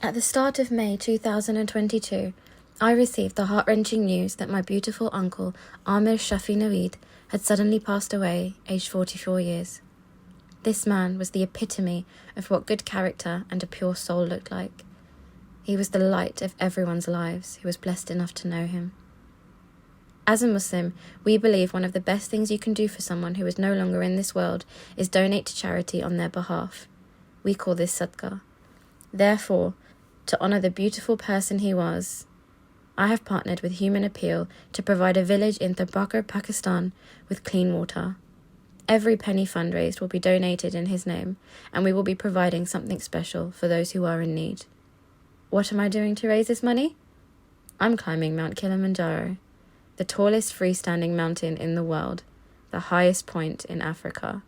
At the start of May 2022, I received the heart-wrenching news that my beautiful uncle, Amir Shafi Naweed, had suddenly passed away, aged 44 years. This man was the epitome of what good character and a pure soul looked like. He was the light of everyone's lives who was blessed enough to know him. As a Muslim, we believe one of the best things you can do for someone who is no longer in this world is donate to charity on their behalf. We call this sadaqah. Therefore, to honour the beautiful person he was, I have partnered with Human Appeal to provide a village in Thabakar, Pakistan with clean water. Every penny fundraised will be donated in his name, and we will be providing something special for those who are in need. What am I doing to raise this money? I'm climbing Mount Kilimanjaro, the tallest freestanding mountain in the world, the highest point in Africa.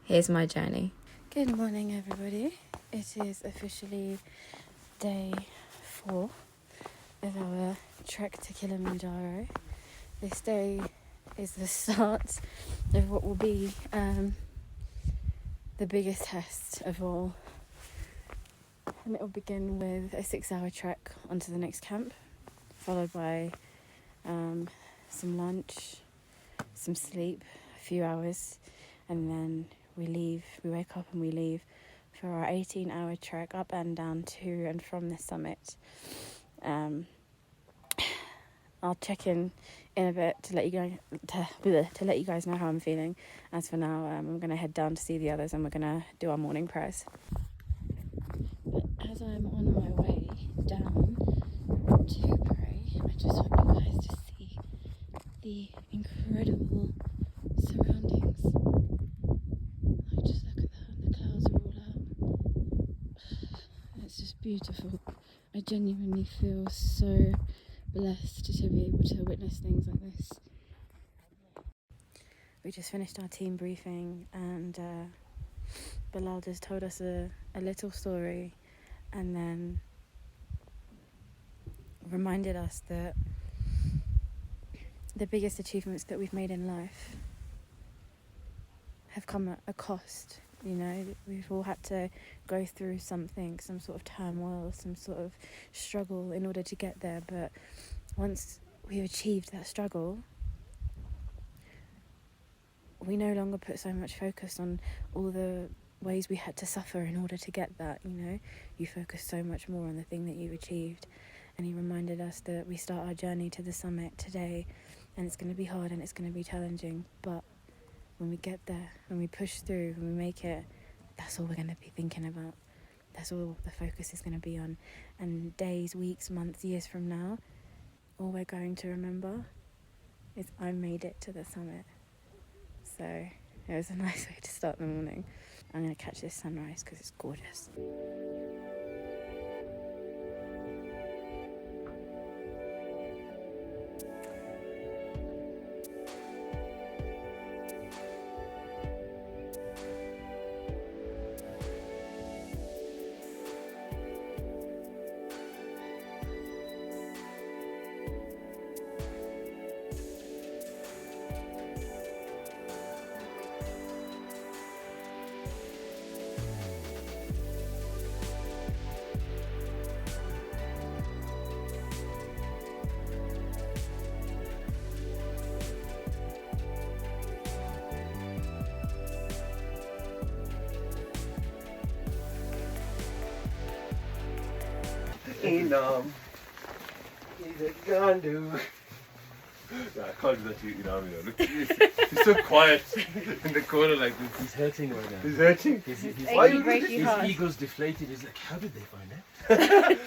Here's my journey. Good morning, everybody. It is officially day 4 of our trek to Kilimanjaro. This day is the start of what will be the biggest test of all. And it will begin with a 6-hour trek onto the next camp, followed by some lunch, some sleep, a few hours, and then we wake up and we leave for our 18-hour trek up and down to and from the summit. I'll check in a bit to let you guys know how I'm feeling. As for now, I'm going to head down to see the others and we're going to do our morning prayers. But as I'm on my way down to pray, I just want you guys to see the incredible surroundings. Like, just look at that, the clouds are all out. It's just beautiful. I genuinely feel so blessed to be able to witness things like this. We just finished our team briefing and Bilal just told us a little story and then reminded us that the biggest achievements that we've made in life have come at a cost. You know, we've all had to go through something, some sort of turmoil, some sort of struggle in order to get there. But once we've achieved that struggle, we no longer put so much focus on all the ways we had to suffer in order to get that, you know. You focus so much more on the thing that you've achieved. And he reminded us that we start our journey to the summit today, and it's going to be hard and it's going to be challenging, but when we get there, when we push through, when we make it, that's all we're going to be thinking about. That's all the focus is going to be on. And days, weeks, months, years from now, all we're going to remember is I made it to the summit. So it was a nice way to start the morning. I'm going to catch this sunrise because it's gorgeous. Enam, he's a gandu. No, I can't do that to you, Enam. Look, he's so quiet in the corner like this. He's hurting right now. He's hurting? His ego's deflated. He's like, how did they find that?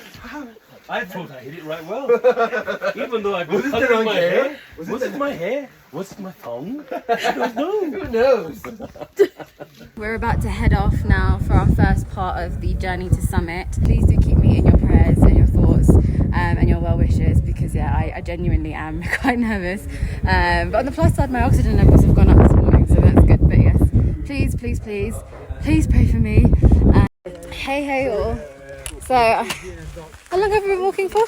I thought I hit it right well. Even though I got color in my hair. Was it my hair? Was it my tongue? I don't know. Who knows? We're about to head off now for our first part of the journey to summit. Please do keep me in your prayers and your thoughts and your well wishes, because yeah, I genuinely am quite nervous. But on the plus side, my oxygen levels have gone up this morning, so that's good. But yes, please pray for me. Hey all. So, how long have we been walking for?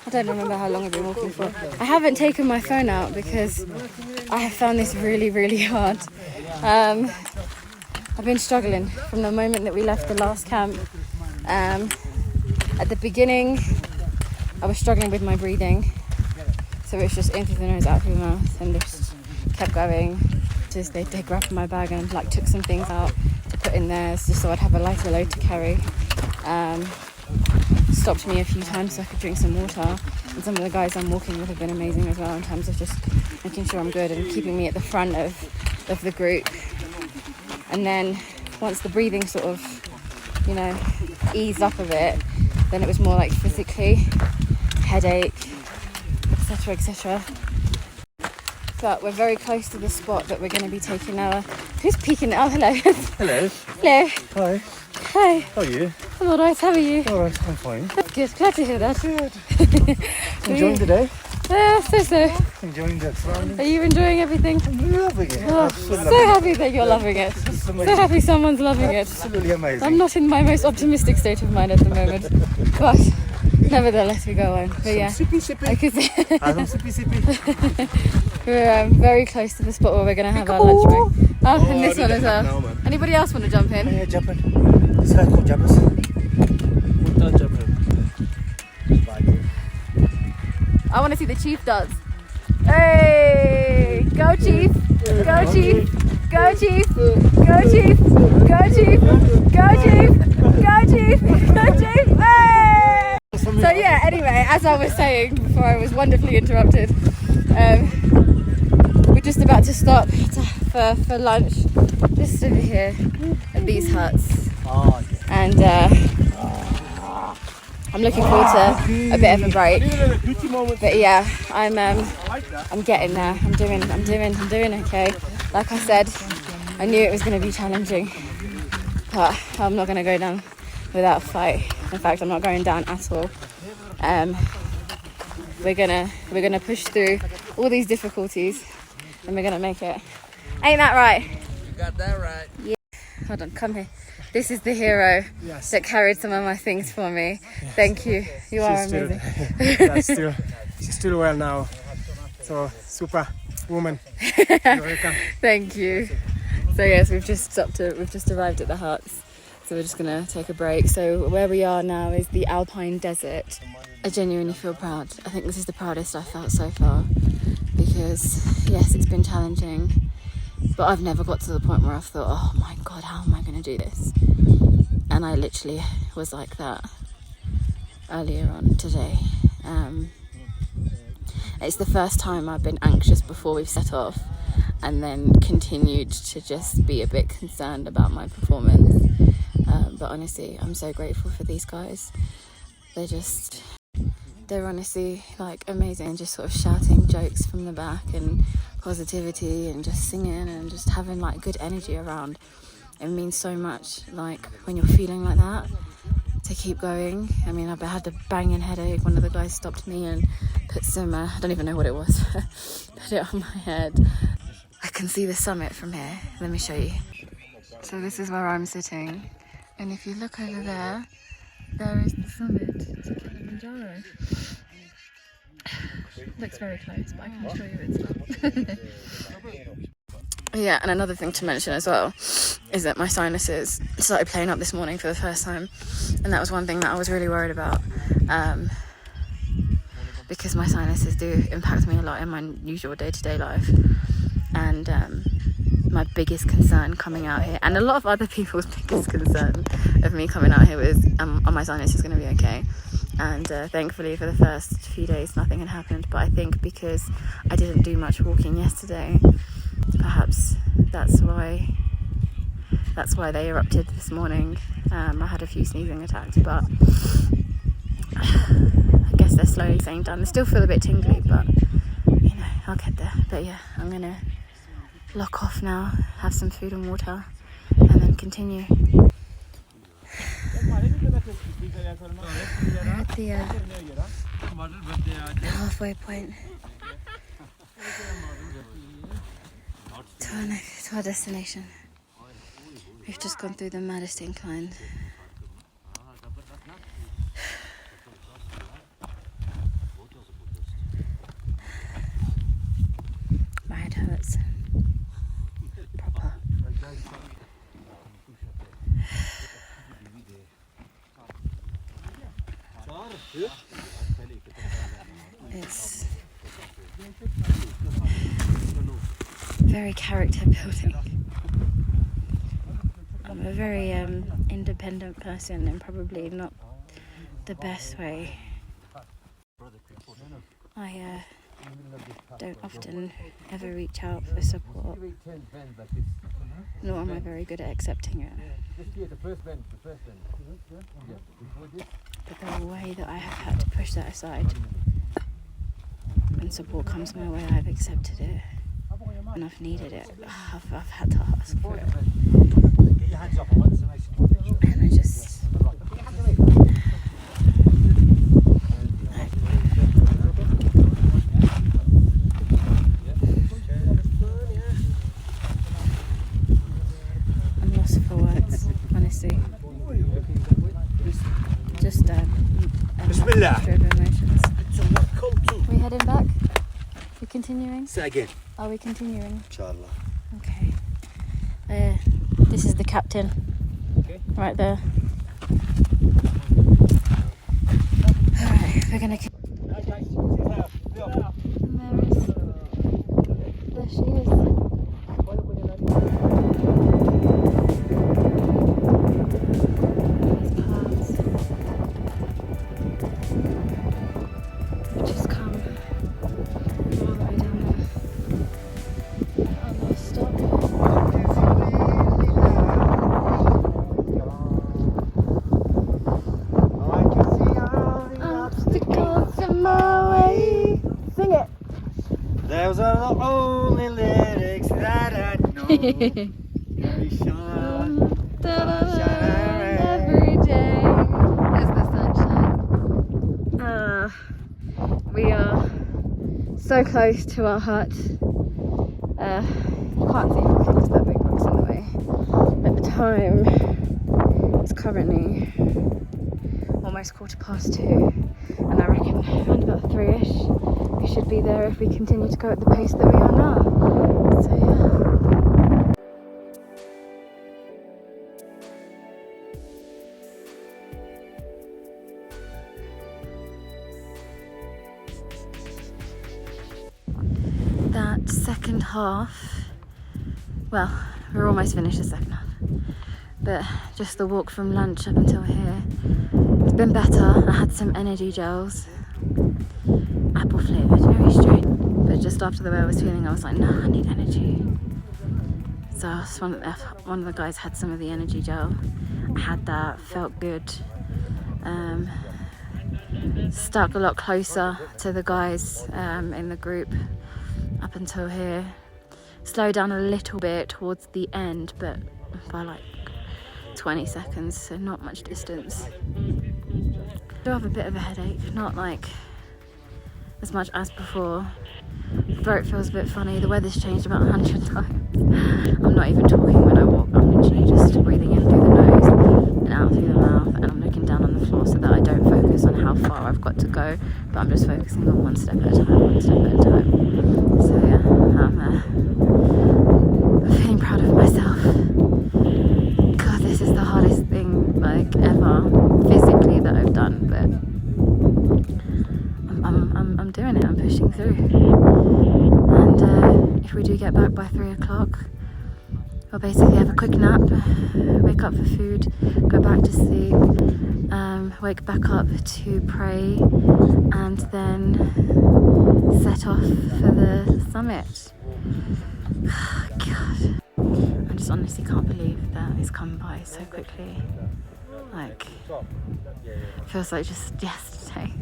I don't remember how long I've been walking for. I haven't taken my phone out because I have found this really, really hard. I've been struggling from the moment that we left the last camp At the beginning, I was struggling with my breathing, so it's just in through the nose, out through the mouth, and just kept going. Just they grabbed my bag and like took some things out to put in there, just so I'd have a lighter load to carry. Stopped me a few times so I could drink some water, and some of the guys I'm walking with have been amazing as well in terms of just making sure I'm good and keeping me at the front of the group. And then once the breathing sort of, you know, eased up a bit, then it was more like physically, headache, etc, etc. But we're very close to the spot that we're going to be taking our... Who's peeking? Oh, hello. Hello. Hello. Hi. Hi. How are you? I'm alright, how are you? Alright, I'm fine. That's good, glad to hear that. Good. Enjoying the day? Yeah, so. Enjoying the surroundings? Are you enjoying everything? I'm loving it. Oh, so happy that you're loving it. It's So amazing. happy someone's loving it. Absolutely amazing. I'm not in my most optimistic state of mind at the moment, but nevertheless we go on. But yeah, Sippy, sippy. I could see Sippy, sippy. we're very close to the spot where we're going to have our lunch break. Oh, and this one as well. Anybody else want to jump in? Yeah, jumping. This guy called Jumpers. I want to see the chief dance. Hey, go chief, go chief, go chief, go chief, go chief, go chief, go chief, go chief. Hey! So yeah, anyway, as I was saying before I was wonderfully interrupted, we're just about to stop for lunch just over here at these huts. And I'm looking forward to a bit of a break. But yeah, I'm getting there. I'm doing okay. Like I said, I knew it was going to be challenging, but I'm not going to go down without a fight. In fact, I'm not going down at all. We're gonna push through all these difficulties, and we're gonna make it. Ain't that right? You got that right. Yeah. Hold on, come here. This is the hero that carried some of my things for me. Thank you. You are amazing. She's still well now. So super woman. You're welcome. Thank you. So yes, we've just arrived at the huts. So we're just gonna take a break. So where we are now is the Alpine Desert. I genuinely feel proud. I think this is the proudest I've felt so far, because yes, it's been challenging, but I've never got to the point where I've thought, oh my god, how am I going to do this? And I literally was like that earlier on today. It's the first time I've been anxious before we've set off, and then continued to just be a bit concerned about my performance. But honestly, I'm so grateful for these guys. They're honestly like amazing, just sort of shouting jokes from the back and positivity and just singing and just having like good energy around. It means so much, like when you're feeling like that, to keep going. I mean, I had a banging headache. One of the guys stopped me and put some, I don't even know what it was, put it on my head. I can see the summit from here. Let me show you. So this is where I'm sitting. And if you look over there, there is the summit to Kilimanjaro. Looks very close, but I can show you it's not. Yeah, and another thing to mention as well is that my sinuses started playing up this morning for the first time, and that was one thing that I was really worried about, because my sinuses do impact me a lot in my usual day-to-day life. And my biggest concern coming out here, and a lot of other people's biggest concern of me coming out here was, are my sinuses going to be okay? And thankfully for the first few days nothing had happened, but I think because I didn't do much walking yesterday, perhaps that's why they erupted this morning. I had a few sneezing attacks, but I guess they're slowly staying down. They still feel a bit tingly, but you know, I'll get there. But yeah, I'm gonna lock off now, have some food and water, and then continue. We're at the halfway point to our destination. We've just gone through the maddest incline. My head hurts. Proper. It's very character building. I'm a very independent person, and probably not the best way. I don't often ever reach out for support, nor am I very good at accepting it. But the way that I have had to push that aside, when support comes my way, I've accepted it. When I've needed it, I've had to ask for it. And I just... I'm lost for words, honestly. Just Bismillah. mixture of emotions. We heading back? We continuing? Say again. Are we continuing? Inshallah. Okay. This is the captain. Okay. Right there. Alright, we're gonna... There she is. These clouds. Just come all the way down there. Oh no, stop. Obstacles in my way. Sing it. Those are the only lyrics that I know. Every day is the sunshine. We are so close to our hut. You can't see from here because that big rock's in the way. But the time is currently almost 2:15, and I reckon around about 3ish we should be there if we continue to go at the pace that we are now. So yeah. That second half, well, we're almost finished the second half, but just the walk from lunch up until here, it's been better. I had some energy gels, apple flavoured, very strange, but just after the way I was feeling, I was like, nah, I need energy. So one of the guys had some of the energy gel. I had that, felt good. Stuck a lot closer to the guys in the group up until here. Slowed down a little bit towards the end, but by like 20 seconds, so not much distance. Do have a bit of a headache, not like as much as before. Throat feels a bit funny. The weather's changed about 100 times. I'm not even talking when I walk. I'm literally just breathing in through the nose and out through the mouth, and I'm looking down on the floor so that I don't focus on how far I've got to go, but I'm just focusing on one step at a time, one step at a time. So yeah, I'm feeling proud of myself. God, this is the hardest thing like ever physically that I've done, but I'm doing it. I'm pushing through. And if we do get back by 3 o'clock, I'll basically have a quick nap, wake up for food, go back to sleep, wake back up to pray, and then set off for the summit. God, I just honestly can't believe that it's come by so quickly. Like, feels like just yesterday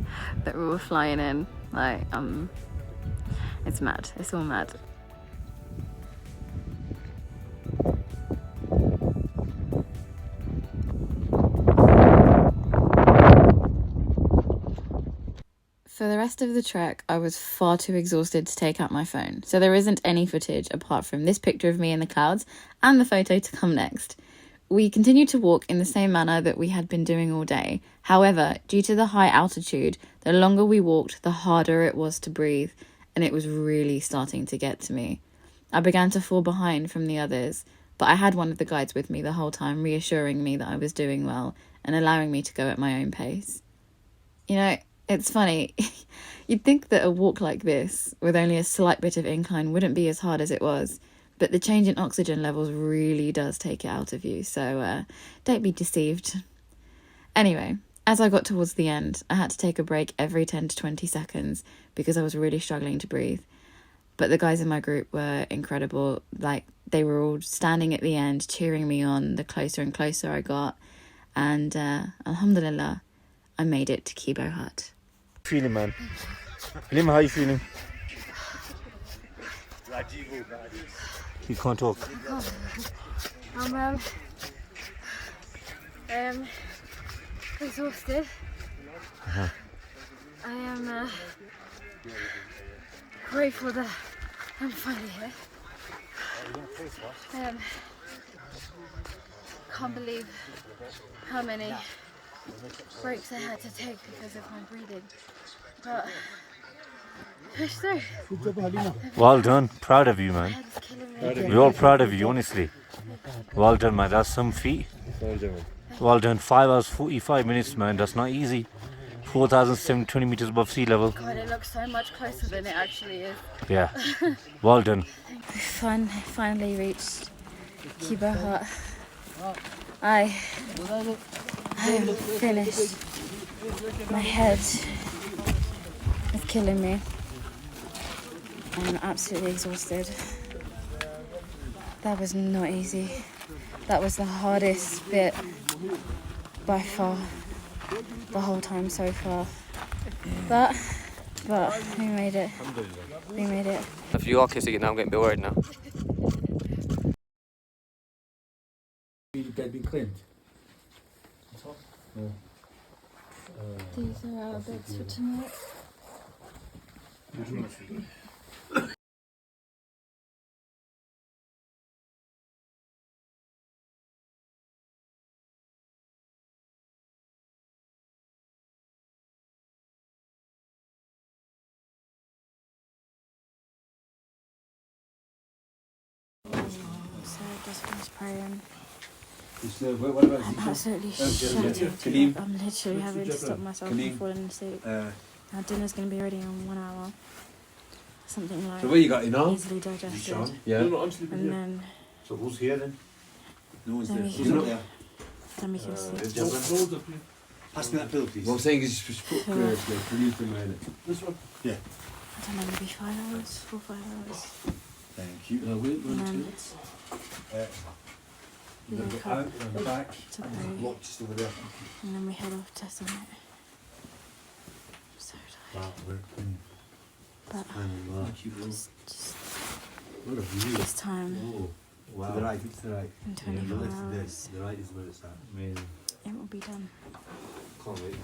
that we were flying in. Like, it's mad. It's all mad. For the rest of the trek, I was far too exhausted to take out my phone, so there isn't any footage apart from this picture of me in the clouds and the photo to come next. We continued to walk in the same manner that we had been doing all day. However, due to the high altitude, the longer we walked, the harder it was to breathe, and it was really starting to get to me. I began to fall behind from the others, but I had one of the guides with me the whole time, reassuring me that I was doing well and allowing me to go at my own pace. You know, it's funny. You'd think that a walk like this, with only a slight bit of incline, wouldn't be as hard as it was. But the change in oxygen levels really does take it out of you. So don't be deceived. Anyway, as I got towards the end, I had to take a break every 10 to 20 seconds because I was really struggling to breathe. But the guys in my group were incredible. Like, they were all standing at the end, cheering me on the closer and closer I got. And alhamdulillah, I made it to Kibo Hut. Feeling, man. Lima, how you feeling? You can't talk. I'm exhausted. I am grateful that I'm finally here. Can't believe how many breaks I had to take because of my breathing. But pushed through. Well done. Proud of you, man. Head's killing me. We're all proud of you, honestly. Well done, man. That's some feat. Well done. 5 hours, 45 minutes, man. That's not easy. 4,720 meters above sea level. God, it looks so much closer than it actually is. Yeah. Well done. We finally reached Kibo Hut. I am finished. My head is killing me. I'm absolutely exhausted. That was not easy. That was the hardest bit by far, the whole time so far. But we made it. We made it. If you are kissing it now, I'm getting a bit worried now. They've been cleaned. These are our beds for tonight. So I just finished praying. What about I'm absolutely Kalim. shattered. I'm literally having to stop myself from falling asleep. Our dinner's going to be ready in 1 hour. Something like So what you got in arm? easily digested. Yeah. And then So who's here then? No one's Then there. we Who's can- not there? then we can sleep. Pass me that pillow, please. What I'm saying is just put Kalim thing around it. This one? I don't know, maybe 5 hours, 4 or 5 hours. Thank you. And then we You've wake got up out and the back. to pray. Lock just over there. And then we head off to Summit. I'm so tired. Wow, we're in. But Thank you. just What a view. this time Oh, wow. To the right, it's to the right. in 24 That's hours, the right is where it's at. Amazing. it will be done. Can't wait.